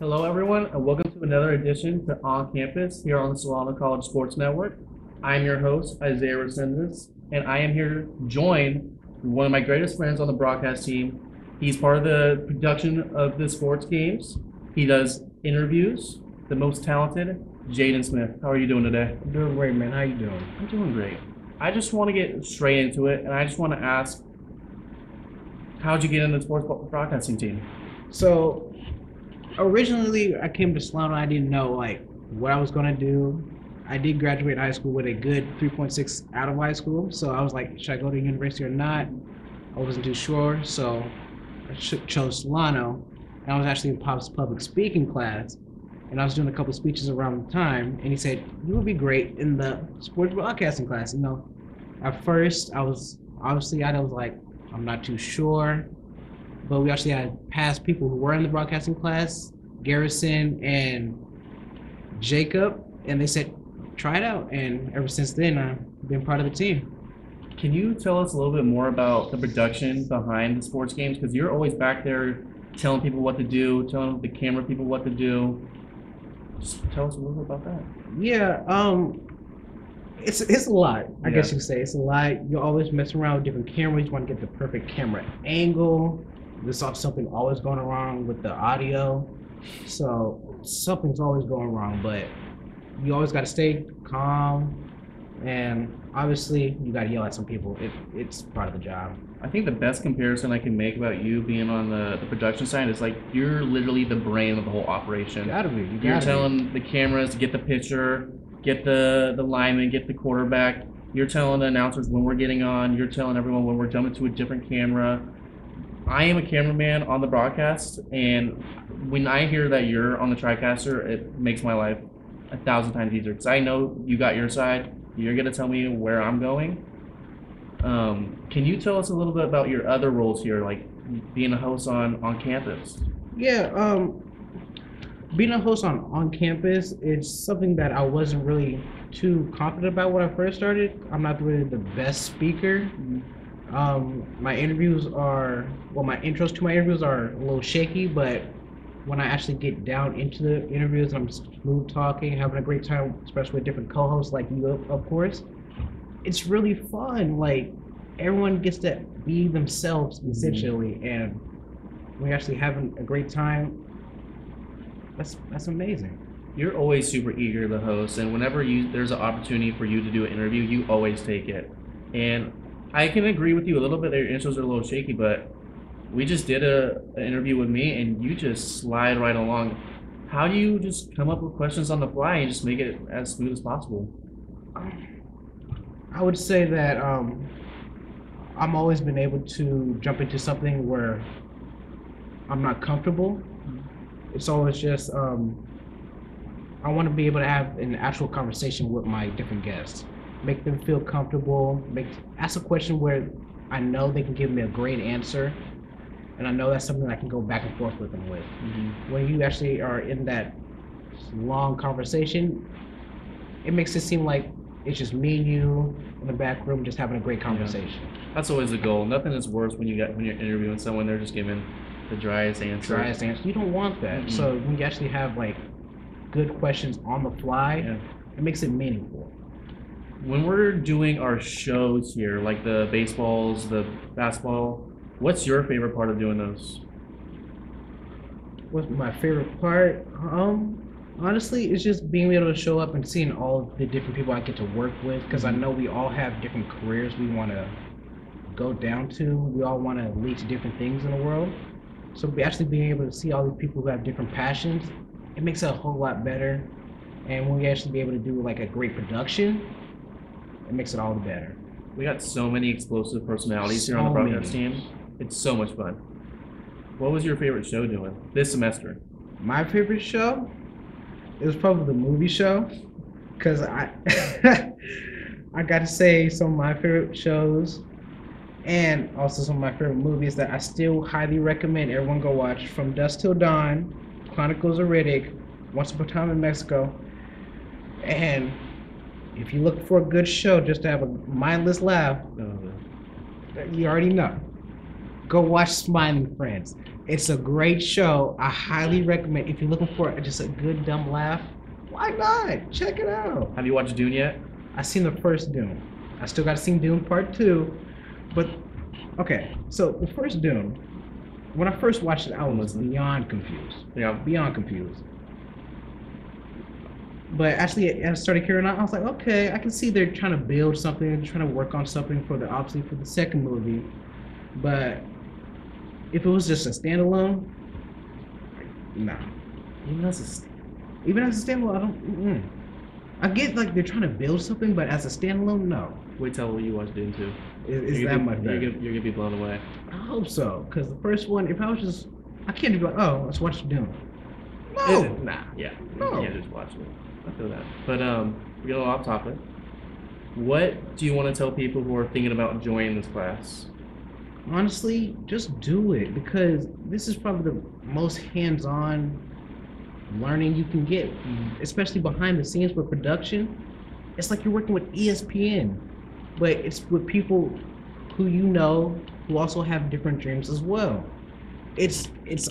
Hello, everyone, and welcome to another edition to On Campus here on the Solano College Sports Network. I'm your host, Isaiah Recendiz, and I am here joined with one of my greatest friends on the broadcast team. He's part of the production of the sports games. He does interviews, the most talented, Jaeden Smith. How are you doing today? I'm doing great, man. How you doing? I'm doing great. I just want to get straight into it, and I just want to ask, how'd you get into the sports broadcasting team? So, originally, I came to Solano. I didn't know what I was gonna do. I did graduate high school with a good 3.6 out of high school, so I was like, should I go to university or not? I wasn't too sure, so I chose Solano. And I was actually in Pop's public speaking class, and I was doing a couple speeches around the time, and he said, you would be great in the sports broadcasting class. At first, I was like, I'm not too sure, but we actually had past people who were in the broadcasting class, Garrison and Jacob, and they said, try it out. And ever since then, I've been part of the team. Can you tell us a little bit more about the production behind the sports games? Because you're always back there telling people what to do, telling the camera people what to do. Just tell us a little bit about that. Yeah, it's a lot. I guess you could say it's a lot. You always mess around with different cameras. You want to get the perfect camera angle. There's something always going wrong with the audio, so something's always going wrong. But you always got to stay calm, and obviously you got to yell at some people. It's part of the job. I think the best comparison I can make about you being on the production side is like you're literally the brain of the whole operation. You gotta be. You're telling the cameras to get the pitcher, get the lineman, get the quarterback. You're telling the announcers when we're getting on. You're telling everyone when we're jumping to a different camera. I am a cameraman on the broadcast, and when I hear that you're on the TriCaster, it makes my life 1,000 times easier because I know you got your side. You're gonna tell me where I'm going. Can you tell us a little bit about your other roles here, like being a host on campus? Yeah, being a host on campus, it's something that I wasn't really too confident about when I first started. I'm not really the best speaker. My intros to my interviews are a little shaky, but when I actually get down into the interviews, I'm smooth talking, having a great time, especially with different co-hosts like you, of course. It's really fun. Like everyone gets to be themselves essentially, and we're actually having a great time. That's amazing. You're always super eager to host, and whenever there's an opportunity for you to do an interview, you always take it. And I can agree with you a little bit that your intros are a little shaky, but we just did an interview with me, and you just slide right along. How do you just come up with questions on the fly and just make it as smooth as possible? I would say that I'm always been able to jump into something where I'm not comfortable. It's always just I want to be able to have an actual conversation with my different guests, make them feel comfortable, ask a question where I know they can give me a great answer, and I know that's something I can go back and forth with them with. When you actually are in that long conversation, it makes it seem like it's just me and you in the back room just having a great conversation. Yeah. That's always the goal. Nothing is worse when you're interviewing someone, they're just giving the driest answer. You don't want that. So when you actually have good questions on the fly, it makes it meaningful. When we're doing our shows here, like the baseballs, the basketball, what's your favorite part of doing those? What's my favorite part? Honestly, it's just being able to show up and seeing all the different people I get to work with, because I know we all have different careers we want to go down to. We all want to lead to different things in the world. So actually being able to see all these people who have different passions, it makes it a whole lot better. And when we actually be able to do a great production, it makes it all the better. We got so many explosive personalities here on the broadcast team. It's so much fun. What was your favorite show doing this semester? My favorite show? It was probably the movie show, because I got to say some of my favorite shows and also some of my favorite movies that I still highly recommend everyone go watch: From Dusk Till Dawn, Chronicles of Riddick, Once Upon a Time in Mexico. And if you look for a good show just to have a mindless laugh, you already know. Go watch Smiling Friends. It's a great show. I highly recommend. If you're looking for just a good dumb laugh, why not? Check it out. Have you watched Dune yet? I've seen the first Dune. I still got to see Dune Part 2. But, okay, so the first Dune, when I first watched it, I was beyond confused. Yeah. Beyond confused. But actually, as I started carrying on, I was like, okay, I can see they're trying to build something, they're trying to work on something for obviously for the second movie. But if it was just a standalone, nah. Even as a standalone, I don't. I get like they're trying to build something, but as a standalone, no. wait till you watch Dune 2. It's that much better. You're gonna be blown away. I hope so, because the first one, if I was just, I can't just be like, oh, let's watch Dune. No. Yeah. No. You can't just watch it. I feel that. But we get a little off topic. What do you want to tell people who are thinking about joining this class? Honestly, just do it, because this is probably the most hands-on learning you can get, especially behind the scenes with production. It's like you're working with ESPN, but it's with people who you know who also have different dreams as well. It's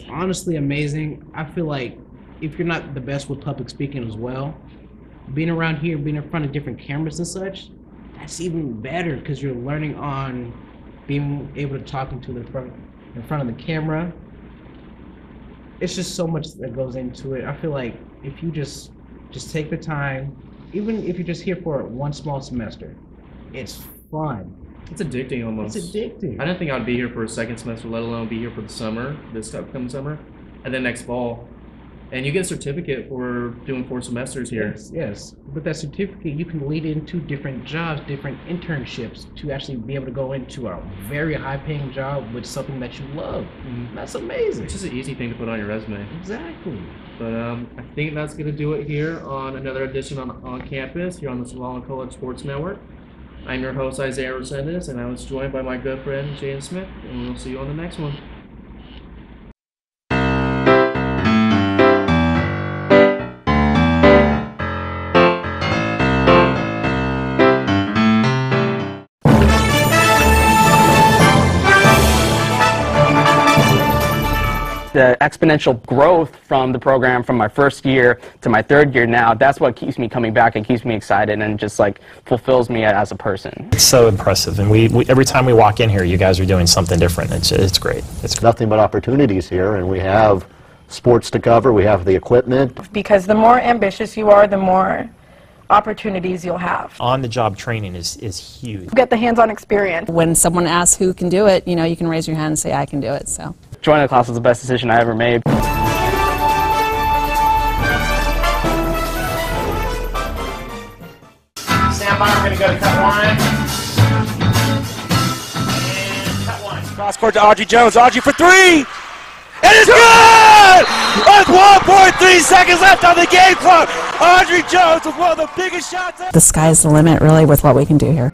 honestly amazing. I feel like if you're not the best with public speaking as well, being around here, being in front of different cameras and such, that's even better, because you're learning on being able to talk into in front of the camera. It's just so much that goes into it. I feel like if you just take the time, even if you're just here for one small semester, it's fun. It's addicting almost. It's addicting. I didn't think I'd be here for a second semester, let alone be here for the summer, this upcoming summer, and then next fall. And you get a certificate for doing 4 semesters here. Yes. With that certificate, you can lead into different jobs, different internships, to actually be able to go into a very high-paying job with something that you love. That's amazing. It's just an easy thing to put on your resume. Exactly. But I think that's going to do it here on another edition on campus here on the Solano College Sports Network. I'm your host, Isaiah Recendiz, and I was joined by my good friend, Jaeden Smith, and we'll see you on the next one. The exponential growth from the program from my first year to my third year now, that's what keeps me coming back and keeps me excited and just like fulfills me as a person. It's so impressive, and we every time we walk in here, you guys are doing something different. It's great. It's nothing but opportunities here, and we have sports to cover, we have the equipment. Because the more ambitious you are, the more opportunities you'll have. On-the-job training is huge. Get the hands-on experience. When someone asks who can do it, you know, you can raise your hand and say, I can do it. So joining the class was the best decision I ever made. Stand by, we're going to go to cut one. And cut one. Cross court to Audrey Jones. Audrey for 3! It is good! With 1.3 seconds left on the game clock, Audrey Jones with one of the biggest shots ever. the sky's the limit, really, with what we can do here.